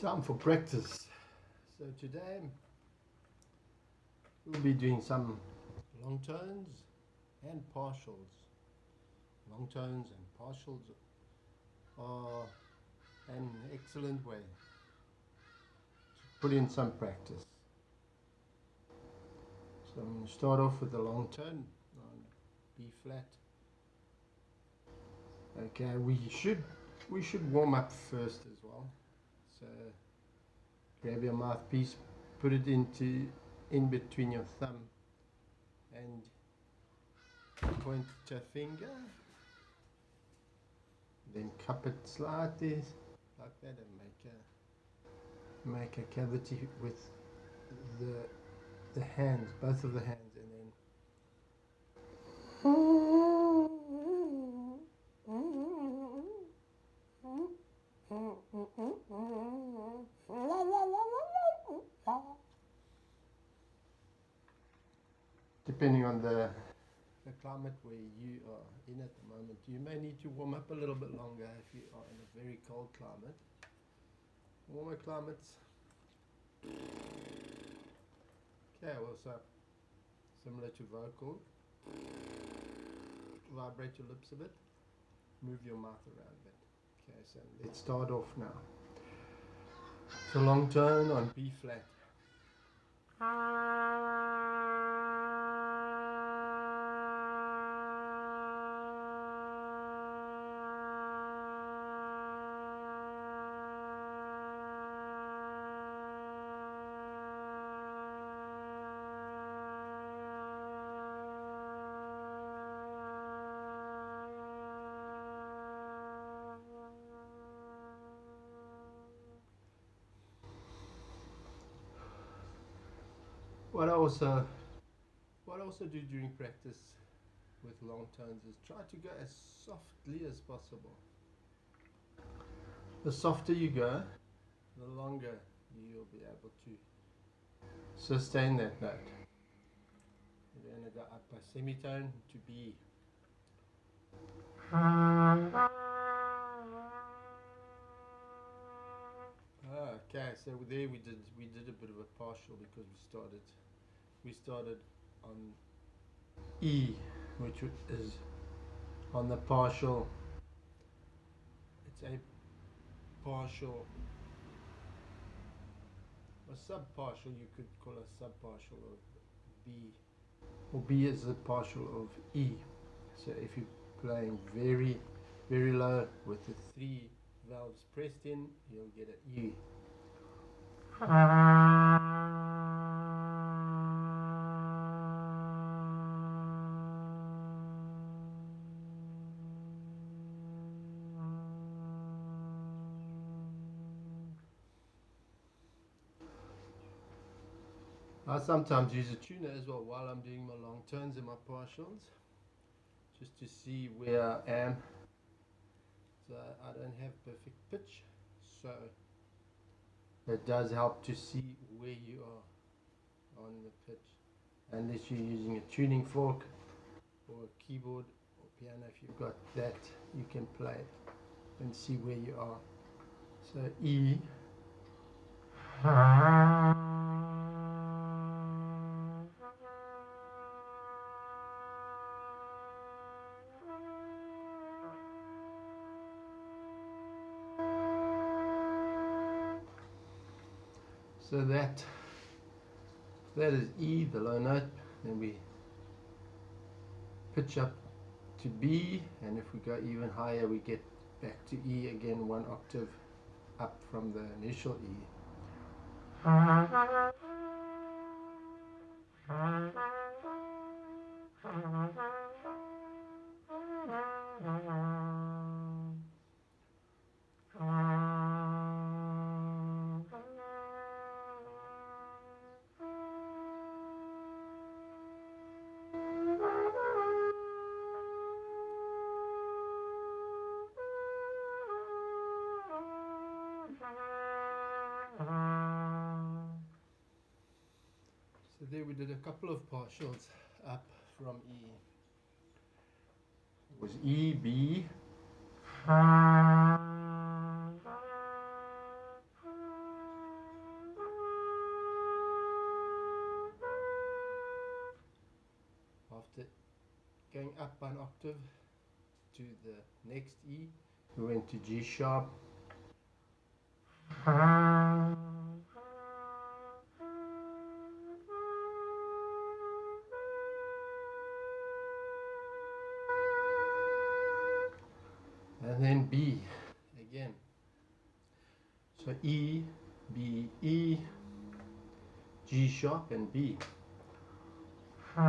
Time for practice. So today we'll be doing some long tones and partials. Long tones and partials are an excellent way to put in some practice. So I'm going to start off with the long tone on B flat. Okay, we should warm up first as well. So grab your mouthpiece, put it in between your thumb and pointer finger, then cup it slightly like that and make a cavity with the hands, both of the hands, and then depending on the climate where you are in at the moment, you may need to warm up a little bit longer if you are in a very cold climate. Warmer climates, okay, also similar to vocal, vibrate your lips a bit, move your mouth around a bit. Okay, so let's start off now. So long tone on B flat. What I also do during practice with long tones is try to go as softly as possible. The softer you go, the longer you'll be able to sustain that note. You're going to go up a semitone to B. Okay, so there we did a bit of a partial because we started on E, which is on the partial. It's a partial, a subpartial. You could call a subpartial of B, or B is the partial of E. So if you're playing very, very low with the 3 valves pressed in, you'll get an E. I sometimes use a tuner as well while I'm doing my long tones and my partials, just to see where I am. So I don't have perfect pitch, so it does help to see where you are on the pitch. Unless you're using a tuning fork or a keyboard or piano, if you've got that, you can play and see where you are. So E. So that is E, the low note. Then we pitch up to B, and if we go even higher, we get back to E again, 1 octave up from the initial E. So there we did a couple of partials up from E. It was E, B, going up one octave to the next E. We went to G sharp. And then B again. So E, B, E, G sharp and B. Do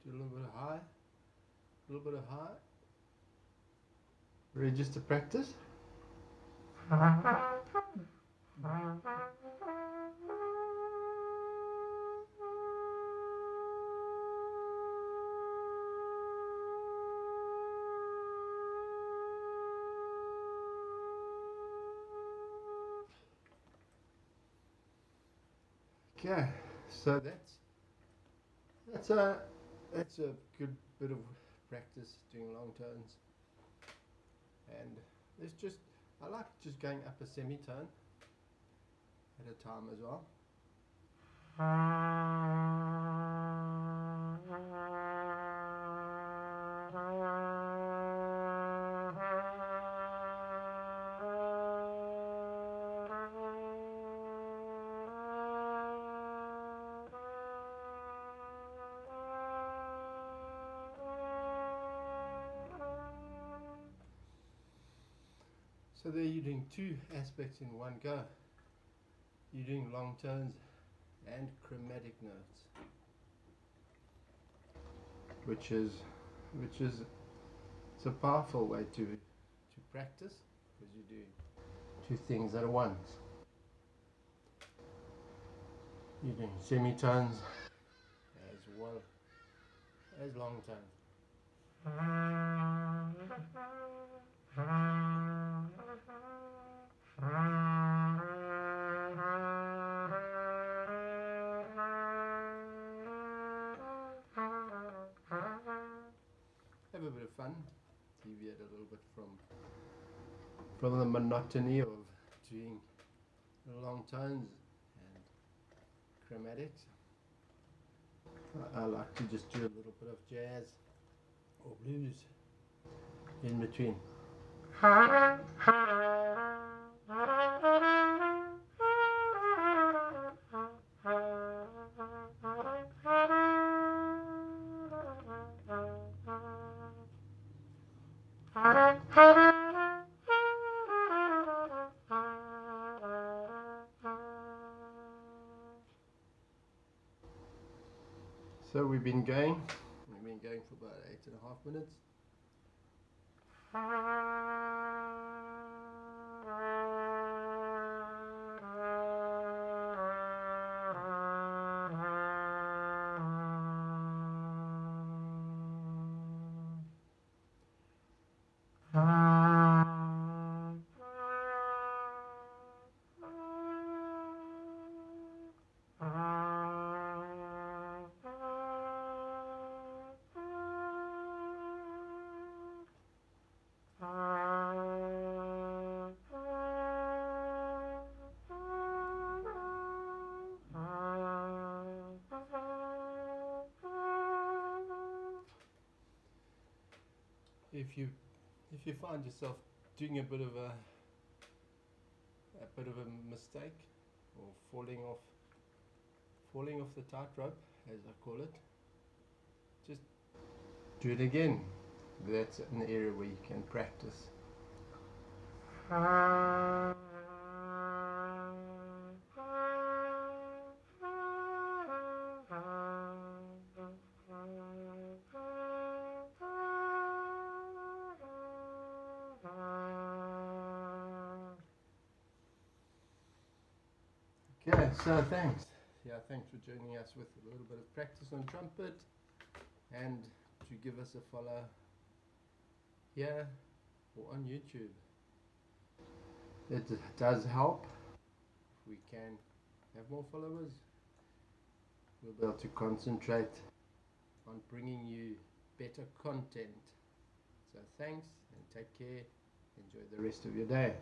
a little bit of high, a little bit of high. Register practice. Okay, so that's a good bit of practice doing long tones, and there's just I like just going up a semitone at a time as well. So there you're doing two aspects in one go. You're doing long tones and chromatic notes, which is it's a powerful way to practice, because you do two things at once. You're doing semitones as well as long tones. Have a bit of fun, deviate a little bit from the monotony of doing long tones and chromatics. I like to just do a little bit of jazz or blues in between. So we've been going for about 8.5 minutes. If you find yourself doing a bit of a mistake, or falling off the tightrope, as I call it, just do it again. That's an area where you can practice. Okay, so thanks. Thanks for joining us with a little bit of practice on trumpet, and to give us a follow here or on YouTube. It does help. If we can have more followers, we'll be able to concentrate on bringing you better content. So thanks and take care. Enjoy the rest of your day.